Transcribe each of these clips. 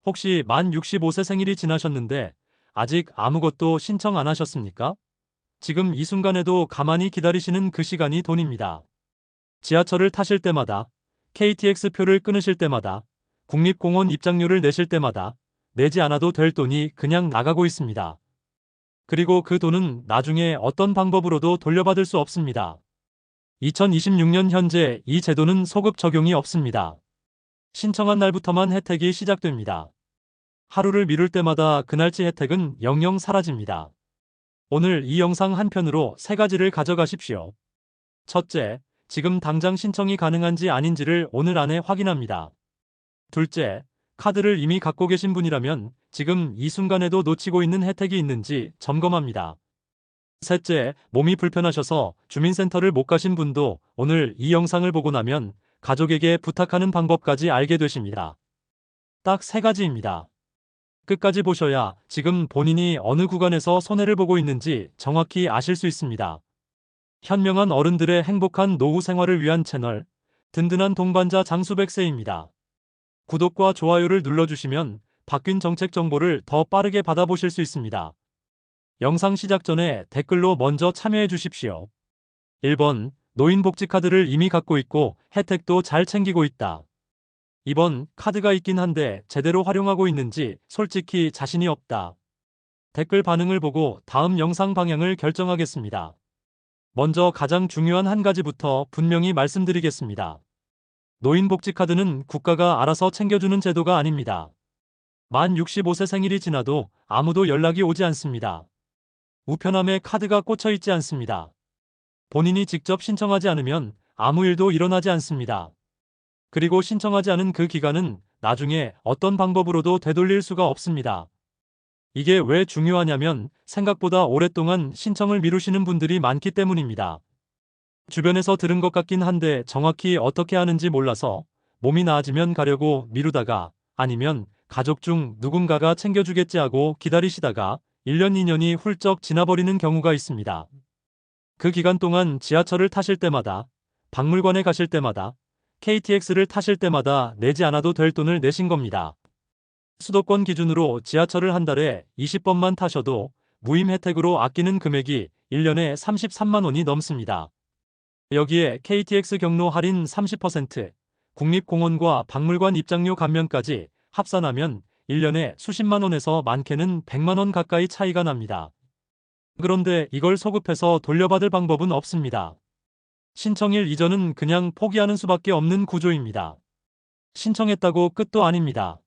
혹시 만 65세 생일이 지나셨는데 아직 아무것도 신청 안 하셨습니까? 지금 이 순간에도 가만히 기다리시는 그 시간이 돈입니다. 지하철을 타실 때마다, KTX 표를 끊으실 때마다, 국립공원 입장료를 내실 때마다 내지 않아도 될 돈이 그냥 나가고 있습니다. 그리고 그 돈은 나중에 어떤 방법으로도 돌려받을 수 없습니다. 2026년 현재 이 제도는 소급 적용이 없습니다. 신청한 날부터만 혜택이 시작됩니다. 하루를 미룰 때마다 그날치 혜택은 영영 사라집니다. 오늘 이 영상 한 편으로 세 가지를 가져가십시오. 첫째, 지금 당장 신청이 가능한지 아닌지를 오늘 안에 확인합니다. 둘째, 카드를 이미 갖고 계신 분이라면 지금 이 순간에도 놓치고 있는 혜택이 있는지 점검합니다. 셋째, 몸이 불편하셔서 주민센터를 못 가신 분도 오늘 이 영상을 보고 나면 가족에게 부탁하는 방법까지 알게 되십니다. 딱 세 가지입니다. 끝까지 보셔야 지금 본인이 어느 구간에서 손해를 보고 있는지 정확히 아실 수 있습니다. 현명한 어른들의 행복한 노후 생활을 위한 채널, 든든한 동반자 장수백세입니다. 구독과 좋아요를 눌러주시면 바뀐 정책 정보를 더 빠르게 받아보실 수 있습니다. 영상 시작 전에 댓글로 먼저 참여해 주십시오. 1번, 노인복지카드를 이미 갖고 있고 혜택도 잘 챙기고 있다. 2번, 카드가 있긴 한데 제대로 활용하고 있는지 솔직히 자신이 없다. 댓글 반응을 보고 다음 영상 방향을 결정하겠습니다. 먼저 가장 중요한 한 가지부터 분명히 말씀드리겠습니다. 노인복지카드는 국가가 알아서 챙겨주는 제도가 아닙니다. 만 65세 생일이 지나도 아무도 연락이 오지 않습니다. 우편함에 카드가 꽂혀 있지 않습니다. 본인이 직접 신청하지 않으면 아무 일도 일어나지 않습니다. 그리고 신청하지 않은 그 기간은 나중에 어떤 방법으로도 되돌릴 수가 없습니다. 이게 왜 중요하냐면 생각보다 오랫동안 신청을 미루시는 분들이 많기 때문입니다. 주변에서 들은 것 같긴 한데 정확히 어떻게 하는지 몰라서 몸이 나아지면 가려고 미루다가 아니면 가족 중 누군가가 챙겨주겠지 하고 기다리시다가 1년 2년이 훌쩍 지나버리는 경우가 있습니다. 그 기간 동안 지하철을 타실 때마다, 박물관에 가실 때마다, KTX를 타실 때마다 내지 않아도 될 돈을 내신 겁니다. 수도권 기준으로 지하철을 한 달에 20번만 타셔도 무임 혜택으로 아끼는 금액이 1년에 33만 원이 넘습니다. 여기에 KTX 경로 할인 30%, 국립공원과 박물관 입장료 감면까지 합산하면 1년에 수십만 원에서 많게는 100만 원 가까이 차이가 납니다. 그런데 이걸 소급해서 돌려받을 방법은 없습니다. 신청일 이전은 그냥 포기하는 수밖에 없는 구조입니다. 신청했다고 끝도 아닙니다.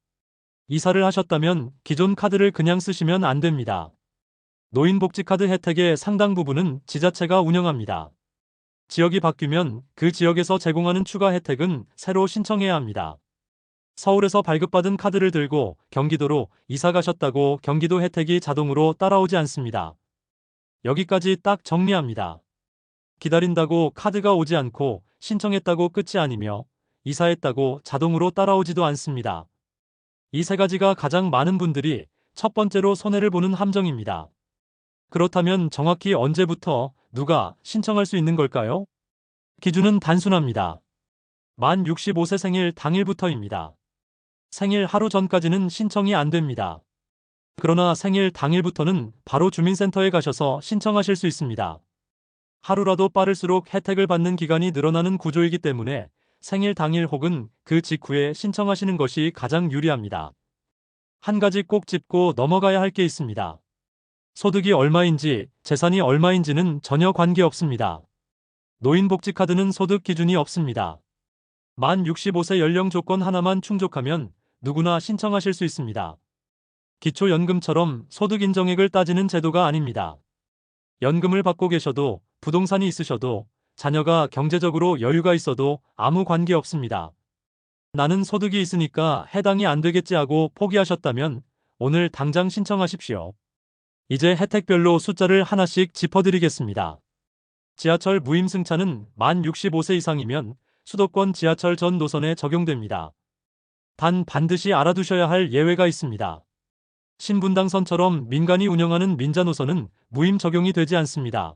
이사를 하셨다면 기존 카드를 그냥 쓰시면 안 됩니다. 노인복지카드 혜택의 상당 부분은 지자체가 운영합니다. 지역이 바뀌면 그 지역에서 제공하는 추가 혜택은 새로 신청해야 합니다. 서울에서 발급받은 카드를 들고 경기도로 이사 가셨다고 경기도 혜택이 자동으로 따라오지 않습니다. 여기까지 딱 정리합니다. 기다린다고 카드가 오지 않고 신청했다고 끝이 아니며 이사했다고 자동으로 따라오지도 않습니다. 이 세 가지가 가장 많은 분들이 첫 번째로 손해를 보는 함정입니다. 그렇다면 정확히 언제부터 누가 신청할 수 있는 걸까요? 기준은 단순합니다. 만 65세 생일 당일부터입니다. 생일 하루 전까지는 신청이 안 됩니다. 그러나 생일 당일부터는 바로 주민센터에 가셔서 신청하실 수 있습니다. 하루라도 빠를수록 혜택을 받는 기간이 늘어나는 구조이기 때문에 생일 당일 혹은 그 직후에 신청하시는 것이 가장 유리합니다. 한 가지 꼭 짚고 넘어가야 할 게 있습니다. 소득이 얼마인지, 재산이 얼마인지는 전혀 관계없습니다. 노인복지카드는 소득 기준이 없습니다. 만 65세 연령 조건 하나만 충족하면 누구나 신청하실 수 있습니다. 기초연금처럼 소득 인정액을 따지는 제도가 아닙니다. 연금을 받고 계셔도, 부동산이 있으셔도, 자녀가 경제적으로 여유가 있어도 아무 관계 없습니다. 나는 소득이 있으니까 해당이 안 되겠지 하고 포기하셨다면 오늘 당장 신청하십시오. 이제 혜택별로 숫자를 하나씩 짚어드리겠습니다. 지하철 무임 승차는 만 65세 이상이면 수도권 지하철 전 노선에 적용됩니다. 단 반드시 알아두셔야 할 예외가 있습니다. 신분당선처럼 민간이 운영하는 민자 노선은 무임 적용이 되지 않습니다.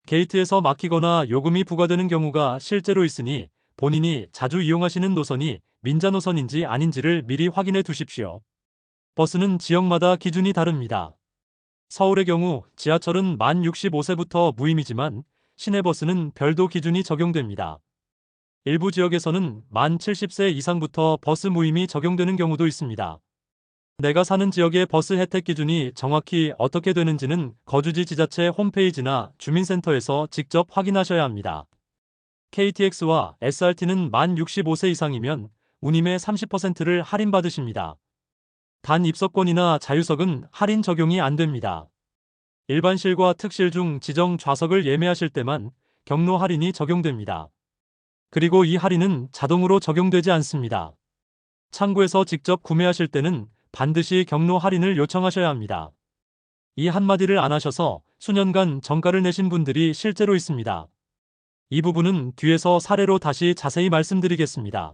게이트에서 막히거나 요금이 부과되는 경우가 실제로 있으니 본인이 자주 이용하시는 노선이 민자 노선인지 아닌지를 미리 확인해 두십시오. 버스는 지역마다 기준이 다릅니다. 서울의 경우 지하철은 만 65세부터 무임이지만 시내버스는 별도 기준이 적용됩니다. 일부 지역에서는 만 70세 이상부터 버스 무임이 적용되는 경우도 있습니다. 내가 사는 지역의 버스 혜택 기준이 정확히 어떻게 되는지는 거주지 지자체 홈페이지나 주민센터에서 직접 확인하셔야 합니다. KTX와 SRT는 만 65세 이상이면 운임의 30%를 할인받으십니다. 단 입석권이나 자유석은 할인 적용이 안 됩니다. 일반실과 특실 중 지정 좌석을 예매하실 때만 경로 할인이 적용됩니다. 그리고 이 할인은 자동으로 적용되지 않습니다. 창구에서 직접 구매하실 때는 반드시 경로 할인을 요청하셔야 합니다. 이 한마디를 안 하셔서 수년간 정가를 내신 분들이 실제로 있습니다. 이 부분은 뒤에서 사례로 다시 자세히 말씀드리겠습니다.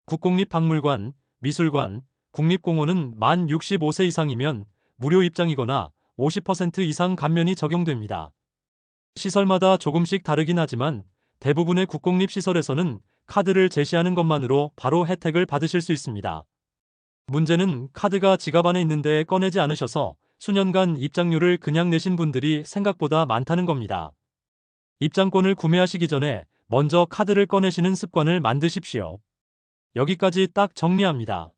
국공립박물관, 미술관, 국립공원은 만 65세 이상이면 무료 입장이거나 50% 이상 감면이 적용됩니다. 시설마다 조금씩 다르긴 하지만 대부분의 국공립시설에서는 카드를 제시하는 것만으로 바로 혜택을 받으실 수 있습니다. 문제는 카드가 지갑 안에 있는데 꺼내지 않으셔서 수년간 입장료를 그냥 내신 분들이 생각보다 많다는 겁니다. 입장권을 구매하시기 전에 먼저 카드를 꺼내시는 습관을 만드십시오. 여기까지 딱 정리합니다.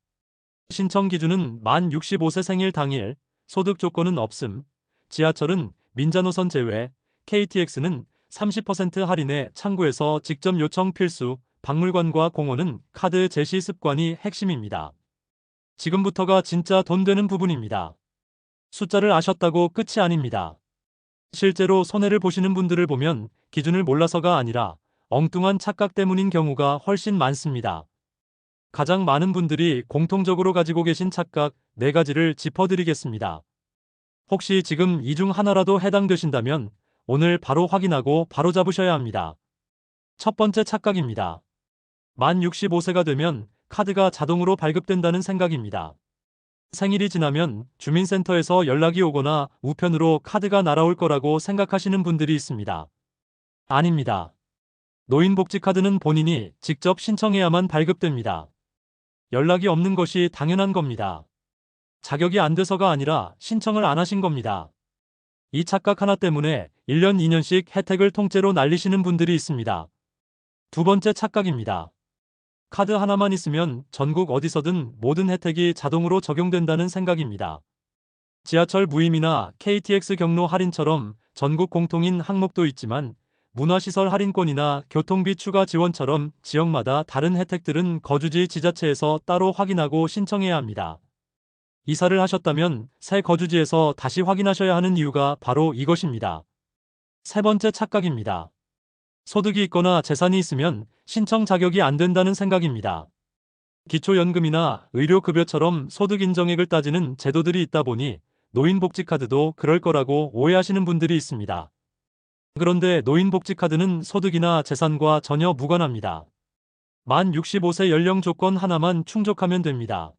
신청 기준은 만 65세 생일 당일, 소득 조건은 없음, 지하철은 민자노선 제외, KTX는 30% 할인에 창구에서 직접 요청 필수, 박물관과 공원은 카드 제시 습관이 핵심입니다. 지금부터가 진짜 돈 되는 부분입니다. 숫자를 아셨다고 끝이 아닙니다. 실제로 손해를 보시는 분들을 보면 기준을 몰라서가 아니라 엉뚱한 착각 때문인 경우가 훨씬 많습니다. 가장 많은 분들이 공통적으로 가지고 계신 착각 4가지를 짚어드리겠습니다. 혹시 지금 이 중 하나라도 해당되신다면 오늘 바로 확인하고 바로 잡으셔야 합니다. 첫 번째 착각입니다. 만 65세가 되면 카드가 자동으로 발급된다는 생각입니다. 생일이 지나면 주민센터에서 연락이 오거나 우편으로 카드가 날아올 거라고 생각하시는 분들이 있습니다. 아닙니다. 노인복지카드는 본인이 직접 신청해야만 발급됩니다. 연락이 없는 것이 당연한 겁니다. 자격이 안 돼서가 아니라 신청을 안 하신 겁니다. 이 착각 하나 때문에 1년, 2년씩 혜택을 통째로 날리시는 분들이 있습니다. 두 번째 착각입니다. 카드 하나만 있으면 전국 어디서든 모든 혜택이 자동으로 적용된다는 생각입니다. 지하철 무임이나 KTX 경로 할인처럼 전국 공통인 항목도 있지만 문화시설 할인권이나 교통비 추가 지원처럼 지역마다 다른 혜택들은 거주지 지자체에서 따로 확인하고 신청해야 합니다. 이사를 하셨다면 새 거주지에서 다시 확인하셔야 하는 이유가 바로 이것입니다. 세 번째 착각입니다. 소득이 있거나 재산이 있으면 신청 자격이 안 된다는 생각입니다. 기초연금이나 의료급여처럼 소득 인정액을 따지는 제도들이 있다 보니 노인복지카드도 그럴 거라고 오해하시는 분들이 있습니다. 그런데 노인복지카드는 소득이나 재산과 전혀 무관합니다. 만 65세 연령 조건 하나만 충족하면 됩니다.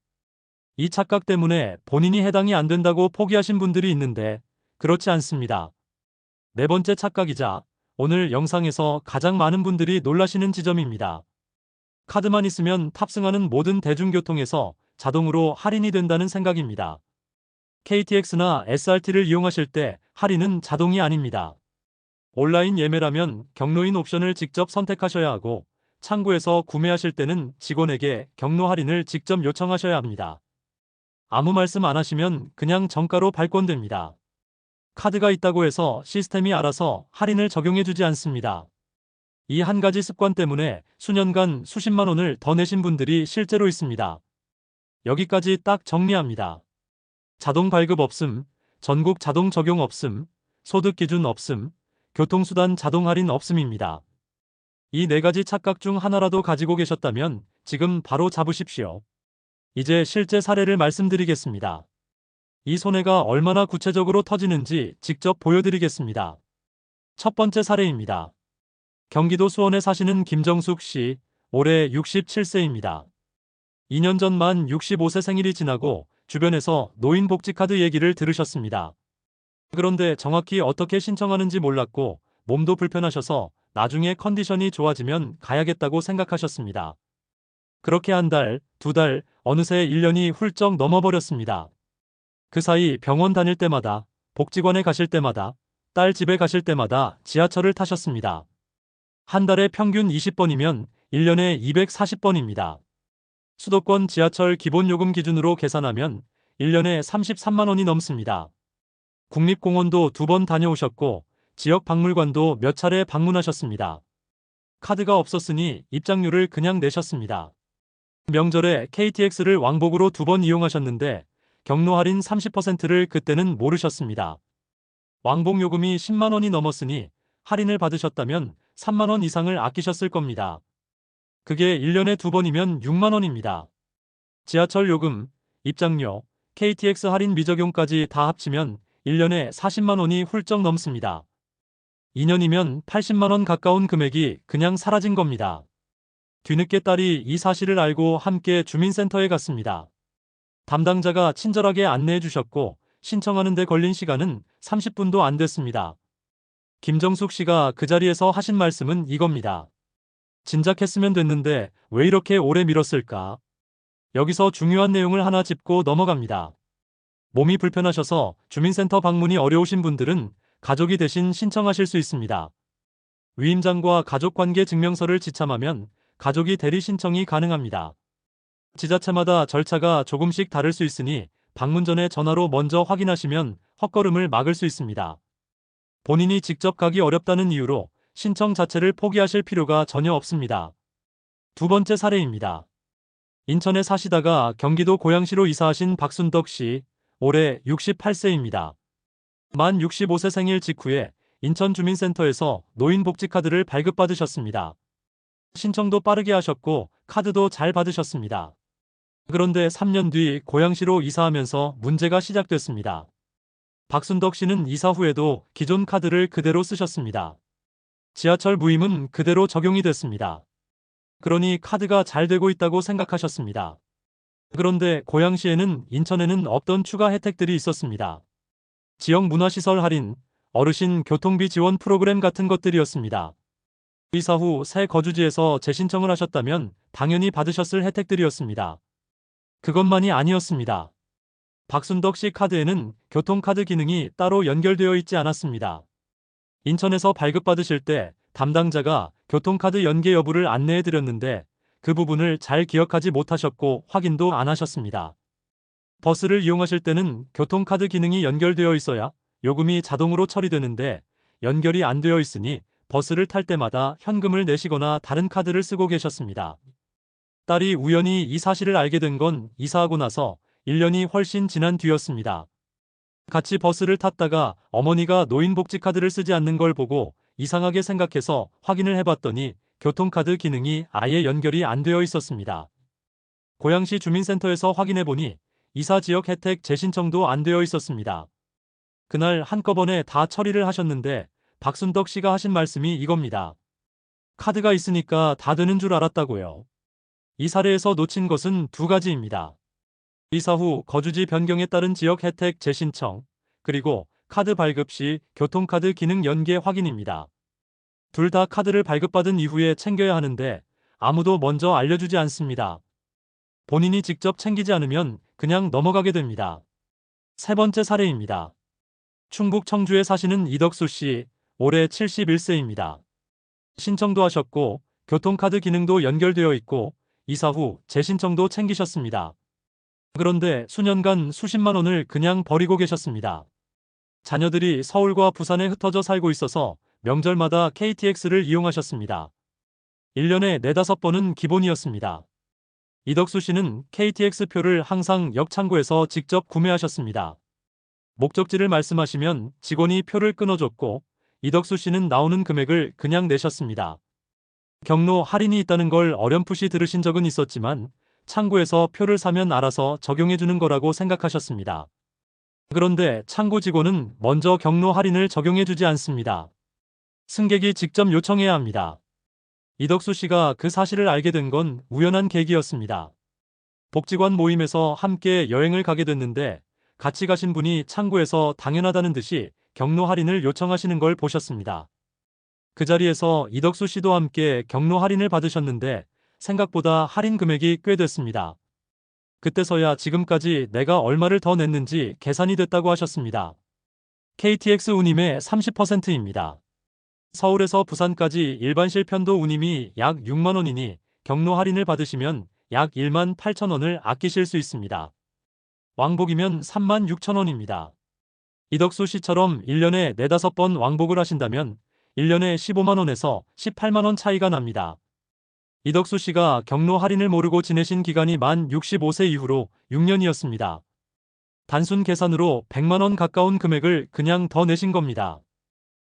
이 착각 때문에 본인이 해당이 안 된다고 포기하신 분들이 있는데 그렇지 않습니다. 네 번째 착각이자 오늘 영상에서 가장 많은 분들이 놀라시는 지점입니다. 카드만 있으면 탑승하는 모든 대중교통에서 자동으로 할인이 된다는 생각입니다. KTX나 SRT를 이용하실 때 할인은 자동이 아닙니다. 온라인 예매라면 경로인 옵션을 직접 선택하셔야 하고 창구에서 구매하실 때는 직원에게 경로 할인을 직접 요청하셔야 합니다. 아무 말씀 안 하시면 그냥 정가로 발권됩니다. 카드가 있다고 해서 시스템이 알아서 할인을 적용해주지 않습니다. 이 한 가지 습관 때문에 수년간 수십만 원을 더 내신 분들이 실제로 있습니다. 여기까지 딱 정리합니다. 자동 발급 없음, 전국 자동 적용 없음, 소득 기준 없음, 교통수단 자동 할인 없음입니다. 이 4가지 착각 중 하나라도 가지고 계셨다면 지금 바로 잡으십시오. 이제 실제 사례를 말씀드리겠습니다. 이 손해가 얼마나 구체적으로 터지는지 직접 보여드리겠습니다. 첫 번째 사례입니다. 경기도 수원에 사시는 김정숙 씨, 올해 67세입니다. 2년 전 만 65세 생일이 지나고 주변에서 노인복지카드 얘기를 들으셨습니다. 그런데 정확히 어떻게 신청하는지 몰랐고 몸도 불편하셔서 나중에 컨디션이 좋아지면 가야겠다고 생각하셨습니다. 그렇게 한 달, 두 달, 어느새 1년이 훌쩍 넘어버렸습니다. 그 사이 병원 다닐 때마다, 복지관에 가실 때마다, 딸 집에 가실 때마다 지하철을 타셨습니다. 한 달에 평균 20번이면 1년에 240번입니다. 수도권 지하철 기본요금 기준으로 계산하면 1년에 33만 원이 넘습니다. 국립공원도 2번 다녀오셨고 지역 박물관도 몇 차례 방문하셨습니다. 카드가 없었으니 입장료를 그냥 내셨습니다. 명절에 KTX를 왕복으로 2번 이용하셨는데 경로 할인 30%를 그때는 모르셨습니다. 왕복 요금이 10만 원이 넘었으니 할인을 받으셨다면 3만 원 이상을 아끼셨을 겁니다. 그게 1년에 2번이면 6만 원입니다. 지하철 요금, 입장료, KTX 할인 미적용까지 다 합치면 1년에 40만 원이 훌쩍 넘습니다. 2년이면 80만 원 가까운 금액이 그냥 사라진 겁니다. 뒤늦게 딸이 이 사실을 알고 함께 주민센터에 갔습니다. 담당자가 친절하게 안내해 주셨고 신청하는 데 걸린 시간은 30분도 안 됐습니다. 김정숙 씨가 그 자리에서 하신 말씀은 이겁니다. 진작 했으면 됐는데 왜 이렇게 오래 미뤘을까? 여기서 중요한 내용을 하나 짚고 넘어갑니다. 몸이 불편하셔서 주민센터 방문이 어려우신 분들은 가족이 대신 신청하실 수 있습니다. 위임장과 가족관계 증명서를 지참하면 가족이 대리 신청이 가능합니다. 지자체마다 절차가 조금씩 다를 수 있으니 방문 전에 전화로 먼저 확인하시면 헛걸음을 막을 수 있습니다. 본인이 직접 가기 어렵다는 이유로 신청 자체를 포기하실 필요가 전혀 없습니다. 두 번째 사례입니다. 인천에 사시다가 경기도 고양시로 이사하신 박순덕 씨, 올해 68세입니다. 만 65세 생일 직후에 인천주민센터에서 노인복지카드를 발급받으셨습니다. 신청도 빠르게 하셨고 카드도 잘 받으셨습니다. 그런데 3년 뒤 고양시로 이사하면서 문제가 시작됐습니다. 박순덕 씨는 이사 후에도 기존 카드를 그대로 쓰셨습니다. 지하철 무임은 그대로 적용이 됐습니다. 그러니 카드가 잘 되고 있다고 생각하셨습니다. 그런데 고양시에는 인천에는 없던 추가 혜택들이 있었습니다. 지역 문화시설 할인, 어르신 교통비 지원 프로그램 같은 것들이었습니다. 이사 후 새 거주지에서 재신청을 하셨다면 당연히 받으셨을 혜택들이었습니다. 그것만이 아니었습니다. 박순덕 씨 카드에는 교통카드 기능이 따로 연결되어 있지 않았습니다. 인천에서 발급받으실 때 담당자가 교통카드 연계 여부를 안내해 드렸는데 그 부분을 잘 기억하지 못하셨고 확인도 안 하셨습니다. 버스를 이용하실 때는 교통카드 기능이 연결되어 있어야 요금이 자동으로 처리되는데 연결이 안 되어 있으니 버스를 탈 때마다 현금을 내시거나 다른 카드를 쓰고 계셨습니다. 딸이 우연히 이 사실을 알게 된 건 이사하고 나서 1년이 훨씬 지난 뒤였습니다. 같이 버스를 탔다가 어머니가 노인복지카드를 쓰지 않는 걸 보고 이상하게 생각해서 확인을 해봤더니 교통카드 기능이 아예 연결이 안 되어 있었습니다. 고양시 주민센터에서 확인해보니 이사 지역 혜택 재신청도 안 되어 있었습니다. 그날 한꺼번에 다 처리를 하셨는데 박순덕 씨가 하신 말씀이 이겁니다. 카드가 있으니까 다 되는 줄 알았다고요. 이 사례에서 놓친 것은 두 가지입니다. 이사 후 거주지 변경에 따른 지역 혜택 재신청, 그리고 카드 발급 시 교통카드 기능 연계 확인입니다. 둘 다 카드를 발급받은 이후에 챙겨야 하는데 아무도 먼저 알려주지 않습니다. 본인이 직접 챙기지 않으면 그냥 넘어가게 됩니다. 세 번째 사례입니다. 충북 청주에 사시는 이덕수 씨, 올해 71세입니다. 신청도 하셨고 교통카드 기능도 연결되어 있고 이사 후 재신청도 챙기셨습니다. 그런데 수년간 수십만 원을 그냥 버리고 계셨습니다. 자녀들이 서울과 부산에 흩어져 살고 있어서 명절마다 KTX를 이용하셨습니다. 1년에 4~5번은 기본이었습니다. 이덕수 씨는 KTX 표를 항상 역 창구에서 직접 구매하셨습니다. 목적지를 말씀하시면 직원이 표를 끊어줬고 이덕수 씨는 나오는 금액을 그냥 내셨습니다. 경로 할인이 있다는 걸 어렴풋이 들으신 적은 있었지만 창구에서 표를 사면 알아서 적용해주는 거라고 생각하셨습니다. 그런데 창구 직원은 먼저 경로 할인을 적용해주지 않습니다. 승객이 직접 요청해야 합니다. 이덕수 씨가 그 사실을 알게 된 건 우연한 계기였습니다. 복지관 모임에서 함께 여행을 가게 됐는데 같이 가신 분이 창구에서 당연하다는 듯이 경로 할인을 요청하시는 걸 보셨습니다. 그 자리에서 이덕수 씨도 함께 경로 할인을 받으셨는데 생각보다 할인 금액이 꽤 됐습니다. 그때서야 지금까지 내가 얼마를 더 냈는지 계산이 됐다고 하셨습니다. KTX 운임의 30%입니다. 서울에서 부산까지 일반실 편도 운임이 약 6만 원이니 경로 할인을 받으시면 약 1만 8천 원을 아끼실 수 있습니다. 왕복이면 3만 6천 원입니다. 이덕수 씨처럼 1년에 4-5번 왕복을 하신다면 1년에 15만 원에서 18만 원 차이가 납니다. 이덕수 씨가 경로 할인을 모르고 지내신 기간이 만 65세 이후로 6년이었습니다. 단순 계산으로 100만 원 가까운 금액을 그냥 더 내신 겁니다.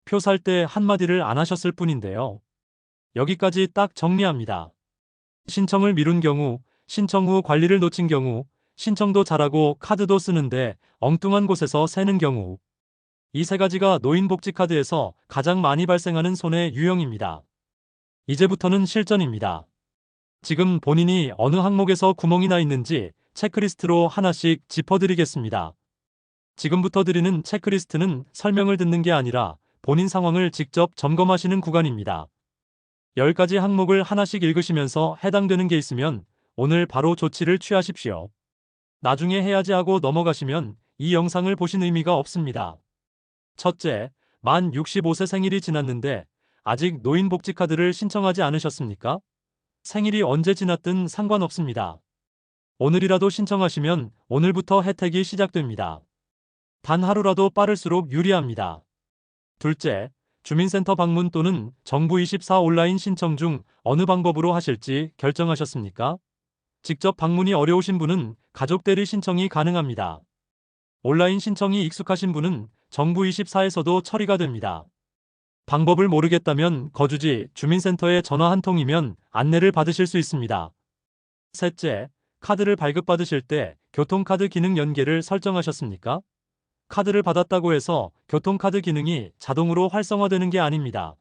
표 살 때 한마디를 안 하셨을 뿐인데요. 여기까지 딱 정리합니다. 신청을 미룬 경우, 신청 후 관리를 놓친 경우, 신청도 잘하고 카드도 쓰는데 엉뚱한 곳에서 새는 경우. 이 세 가지가 노인복지카드에서 가장 많이 발생하는 손해 유형입니다. 이제부터는 실전입니다. 지금 본인이 어느 항목에서 구멍이 나 있는지 체크리스트로 하나씩 짚어드리겠습니다. 지금부터 드리는 체크리스트는 설명을 듣는 게 아니라 본인 상황을 직접 점검하시는 구간입니다. 10가지 항목을 하나씩 읽으시면서 해당되는 게 있으면 오늘 바로 조치를 취하십시오. 나중에 해야지 하고 넘어가시면 이 영상을 보신 의미가 없습니다. 첫째, 만 65세 생일이 지났는데 아직 노인복지카드를 신청하지 않으셨습니까? 생일이 언제 지났든 상관없습니다. 오늘이라도 신청하시면 오늘부터 혜택이 시작됩니다. 단 하루라도 빠를수록 유리합니다. 둘째, 주민센터 방문 또는 정부24 온라인 신청 중 어느 방법으로 하실지 결정하셨습니까? 직접 방문이 어려우신 분은 가족 대리 신청이 가능합니다. 온라인 신청이 익숙하신 분은 정부24에서도 처리가 됩니다. 방법을 모르겠다면 거주지 주민센터에 전화 한 통이면 안내를 받으실 수 있습니다. 셋째, 카드를 발급받으실 때 교통카드 기능 연계를 설정하셨습니까? 카드를 받았다고 해서 교통카드 기능이 자동으로 활성화되는 게 아닙니다.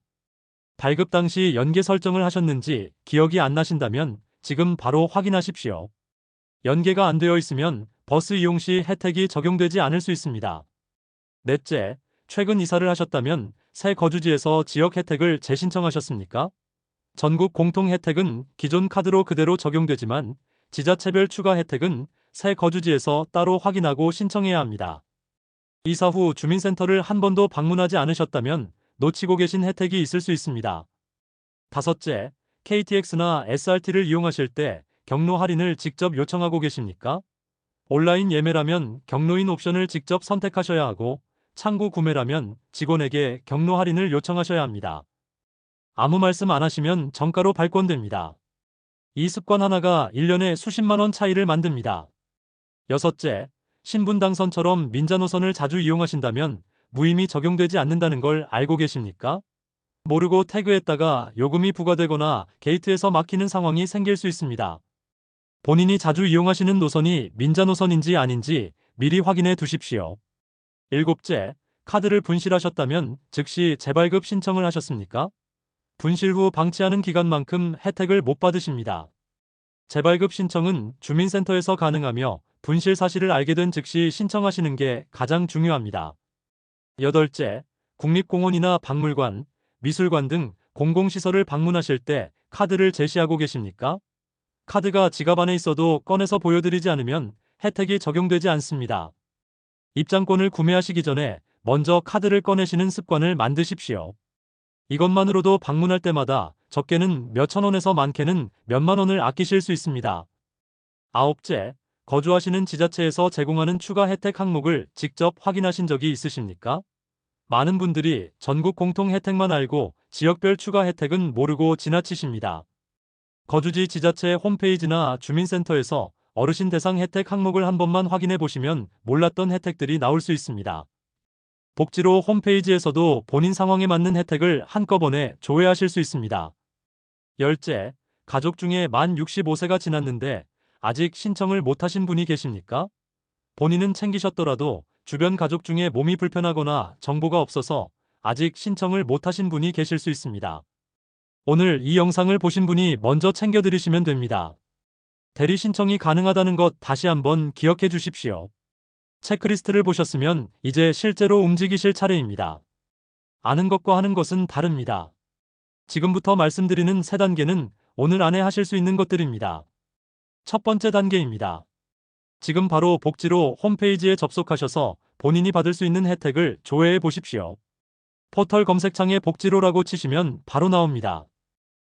발급 당시 연계 설정을 하셨는지 기억이 안 나신다면 지금 바로 확인하십시오. 연계가 안 되어 있으면 버스 이용 시 혜택이 적용되지 않을 수 있습니다. 넷째, 최근 이사를 하셨다면 새 거주지에서 지역 혜택을 재신청하셨습니까? 전국 공통 혜택은 기존 카드로 그대로 적용되지만 지자체별 추가 혜택은 새 거주지에서 따로 확인하고 신청해야 합니다. 이사 후 주민센터를 한 번도 방문하지 않으셨다면 놓치고 계신 혜택이 있을 수 있습니다. 다섯째, KTX나 SRT를 이용하실 때 경로 할인을 직접 요청하고 계십니까? 온라인 예매라면 경로인 옵션을 직접 선택하셔야 하고 창구 구매라면 직원에게 경로 할인을 요청하셔야 합니다. 아무 말씀 안 하시면 정가로 발권됩니다. 이 습관 하나가 1년에 수십만 원 차이를 만듭니다. 여섯째, 신분 당선처럼 민자 노선을 자주 이용하신다면 무임이 적용되지 않는다는 걸 알고 계십니까? 모르고 태그했다가 요금이 부과되거나 게이트에서 막히는 상황이 생길 수 있습니다. 본인이 자주 이용하시는 노선이 민자 노선인지 아닌지 미리 확인해 두십시오. 일곱째, 카드를 분실하셨다면 즉시 재발급 신청을 하셨습니까? 분실 후 방치하는 기간만큼 혜택을 못 받으십니다. 재발급 신청은 주민센터에서 가능하며 분실 사실을 알게 된 즉시 신청하시는 게 가장 중요합니다. 여덟째, 국립공원이나 박물관, 미술관 등 공공시설을 방문하실 때 카드를 제시하고 계십니까? 카드가 지갑 안에 있어도 꺼내서 보여드리지 않으면 혜택이 적용되지 않습니다. 입장권을 구매하시기 전에 먼저 카드를 꺼내시는 습관을 만드십시오. 이것만으로도 방문할 때마다 적게는 몇천 원에서 많게는 몇만 원을 아끼실 수 있습니다. 아홉째, 거주하시는 지자체에서 제공하는 추가 혜택 항목을 직접 확인하신 적이 있으십니까? 많은 분들이 전국 공통 혜택만 알고 지역별 추가 혜택은 모르고 지나치십니다. 거주지 지자체 홈페이지나 주민센터에서 어르신 대상 혜택 항목을 한 번만 확인해 보시면 몰랐던 혜택들이 나올 수 있습니다. 복지로 홈페이지에서도 본인 상황에 맞는 혜택을 한꺼번에 조회하실 수 있습니다. 열째, 가족 중에 만 65세가 지났는데 아직 신청을 못하신 분이 계십니까? 본인은 챙기셨더라도 주변 가족 중에 몸이 불편하거나 정보가 없어서 아직 신청을 못하신 분이 계실 수 있습니다. 오늘 이 영상을 보신 분이 먼저 챙겨드리시면 됩니다. 대리 신청이 가능하다는 것 다시 한번 기억해 주십시오. 체크리스트를 보셨으면 이제 실제로 움직이실 차례입니다. 아는 것과 하는 것은 다릅니다. 지금부터 말씀드리는 세 단계는 오늘 안에 하실 수 있는 것들입니다. 첫 번째 단계입니다. 지금 바로 복지로 홈페이지에 접속하셔서 본인이 받을 수 있는 혜택을 조회해 보십시오. 포털 검색창에 복지로라고 치시면 바로 나옵니다.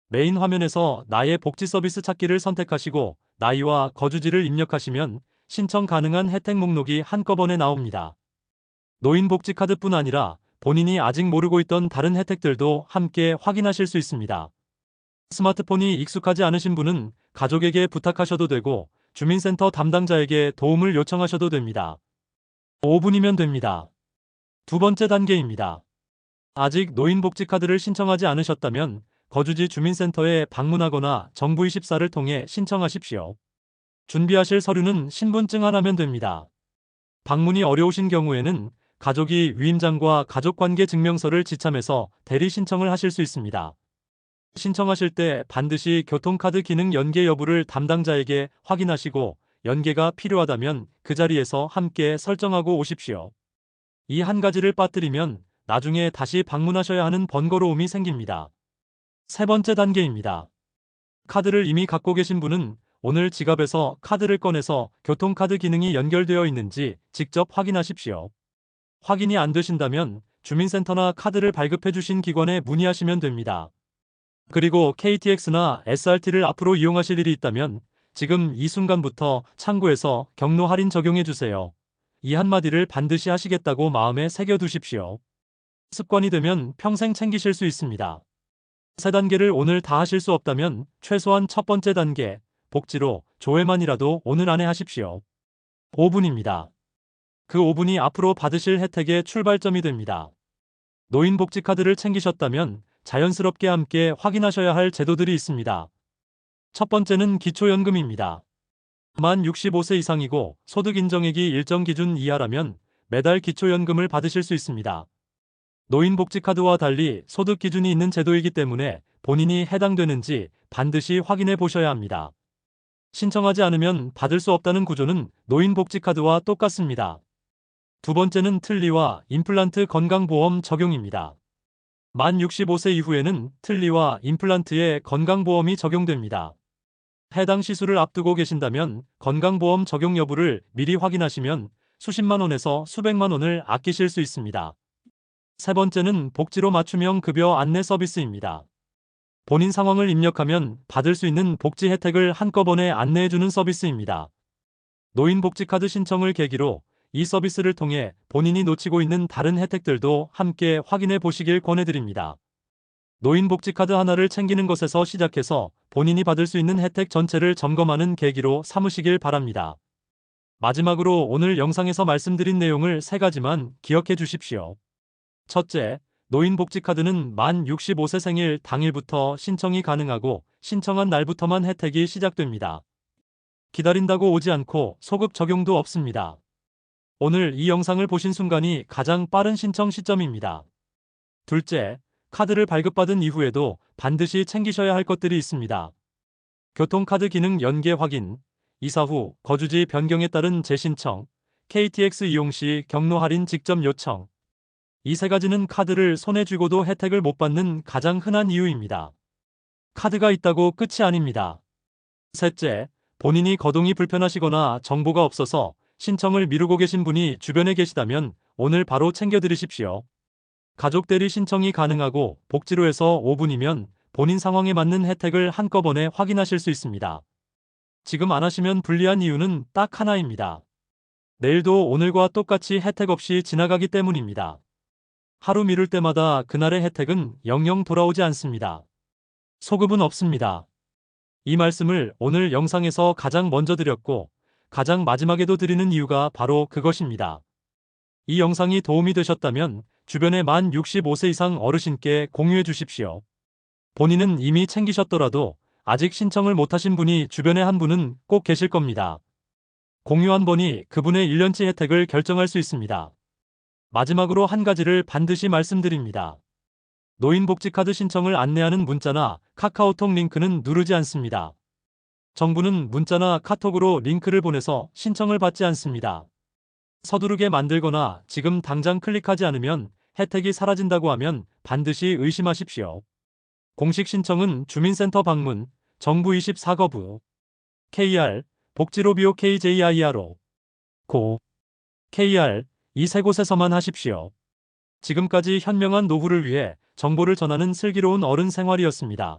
메인 화면에서 나의 복지 서비스 찾기를 선택하시고 나이와 거주지를 입력하시면 신청 가능한 혜택 목록이 한꺼번에 나옵니다. 노인복지카드뿐 아니라 본인이 아직 모르고 있던 다른 혜택들도 함께 확인하실 수 있습니다. 스마트폰이 익숙하지 않으신 분은 가족에게 부탁하셔도 되고 주민센터 담당자에게 도움을 요청하셔도 됩니다. 5분이면 됩니다. 두 번째 단계입니다. 아직 노인복지카드를 신청하지 않으셨다면 거주지 주민센터에 방문하거나 정부24를 통해 신청하십시오. 준비하실 서류는 신분증 하나면 됩니다. 방문이 어려우신 경우에는 가족이 위임장과 가족관계 증명서를 지참해서 대리 신청을 하실 수 있습니다. 신청하실 때 반드시 교통카드 기능 연계 여부를 담당자에게 확인하시고 연계가 필요하다면 그 자리에서 함께 설정하고 오십시오. 이 한 가지를 빠뜨리면 나중에 다시 방문하셔야 하는 번거로움이 생깁니다. 세 번째 단계입니다. 카드를 이미 갖고 계신 분은 오늘 지갑에서 카드를 꺼내서 교통카드 기능이 연결되어 있는지 직접 확인하십시오. 확인이 안 되신다면 주민센터나 카드를 발급해 주신 기관에 문의하시면 됩니다. 그리고 KTX나 SRT를 앞으로 이용하실 일이 있다면 지금 이 순간부터 창구에서 경로 할인 적용해 주세요. 이 한마디를 반드시 하시겠다고 마음에 새겨두십시오. 습관이 되면 평생 챙기실 수 있습니다. 세 단계를 오늘 다 하실 수 없다면 최소한 첫 번째 단계, 복지로 조회만이라도 오늘 안에 하십시오. 5분입니다. 그 5분이 앞으로 받으실 혜택의 출발점이 됩니다. 노인복지카드를 챙기셨다면 자연스럽게 함께 확인하셔야 할 제도들이 있습니다. 첫 번째는 기초연금입니다. 만 65세 이상이고 소득 인정액이 일정 기준 이하라면 매달 기초연금을 받으실 수 있습니다. 노인복지카드와 달리 소득 기준이 있는 제도이기 때문에 본인이 해당되는지 반드시 확인해 보셔야 합니다. 신청하지 않으면 받을 수 없다는 구조는 노인복지카드와 똑같습니다. 두 번째는 틀니와 임플란트 건강보험 적용입니다. 만 65세 이후에는 틀니와 임플란트에 건강보험이 적용됩니다. 해당 시술을 앞두고 계신다면 건강보험 적용 여부를 미리 확인하시면 수십만 원에서 수백만 원을 아끼실 수 있습니다. 세 번째는 복지로 맞춤형 급여 안내 서비스입니다. 본인 상황을 입력하면 받을 수 있는 복지 혜택을 한꺼번에 안내해주는 서비스입니다. 노인복지카드 신청을 계기로 이 서비스를 통해 본인이 놓치고 있는 다른 혜택들도 함께 확인해 보시길 권해드립니다. 노인복지카드 하나를 챙기는 것에서 시작해서 본인이 받을 수 있는 혜택 전체를 점검하는 계기로 삼으시길 바랍니다. 마지막으로 오늘 영상에서 말씀드린 내용을 세 가지만 기억해 주십시오. 첫째, 노인복지카드는 만 65세 생일 당일부터 신청이 가능하고 신청한 날부터만 혜택이 시작됩니다. 기다린다고 오지 않고 소급 적용도 없습니다. 오늘 이 영상을 보신 순간이 가장 빠른 신청 시점입니다. 둘째, 카드를 발급받은 이후에도 반드시 챙기셔야 할 것들이 있습니다. 교통카드 기능 연계 확인, 이사 후 거주지 변경에 따른 재신청, KTX 이용 시 경로 할인 직접 요청. 이 세 가지는 카드를 손에 쥐고도 혜택을 못 받는 가장 흔한 이유입니다. 카드가 있다고 끝이 아닙니다. 셋째, 본인이 거동이 불편하시거나 정보가 없어서 신청을 미루고 계신 분이 주변에 계시다면 오늘 바로 챙겨드리십시오. 가족 대리 신청이 가능하고 복지로에서 5분이면 본인 상황에 맞는 혜택을 한꺼번에 확인하실 수 있습니다. 지금 안 하시면 불리한 이유는 딱 하나입니다. 내일도 오늘과 똑같이 혜택 없이 지나가기 때문입니다. 하루 미룰 때마다 그날의 혜택은 영영 돌아오지 않습니다. 소급은 없습니다. 이 말씀을 오늘 영상에서 가장 먼저 드렸고 가장 마지막에도 드리는 이유가 바로 그것입니다. 이 영상이 도움이 되셨다면 주변의 만 65세 이상 어르신께 공유해 주십시오. 본인은 이미 챙기셨더라도 아직 신청을 못하신 분이 주변에 한 분은 꼭 계실 겁니다. 공유 한 번이 그분의 1년치 혜택을 결정할 수 있습니다. 마지막으로 한 가지를 반드시 말씀드립니다. 노인복지카드 신청을 안내하는 문자나 카카오톡 링크는 누르지 않습니다. 정부는 문자나 카톡으로 링크를 보내서 신청을 받지 않습니다. 서두르게 만들거나 지금 당장 클릭하지 않으면 혜택이 사라진다고 하면 반드시 의심하십시오. 공식 신청은 주민센터 방문, 정부 24거부. KR, 복지로비오 KJIRO. 고. KR, 이 세 곳에서만 하십시오. 지금까지 현명한 노후를 위해 정보를 전하는 슬기로운 어른 생활이었습니다.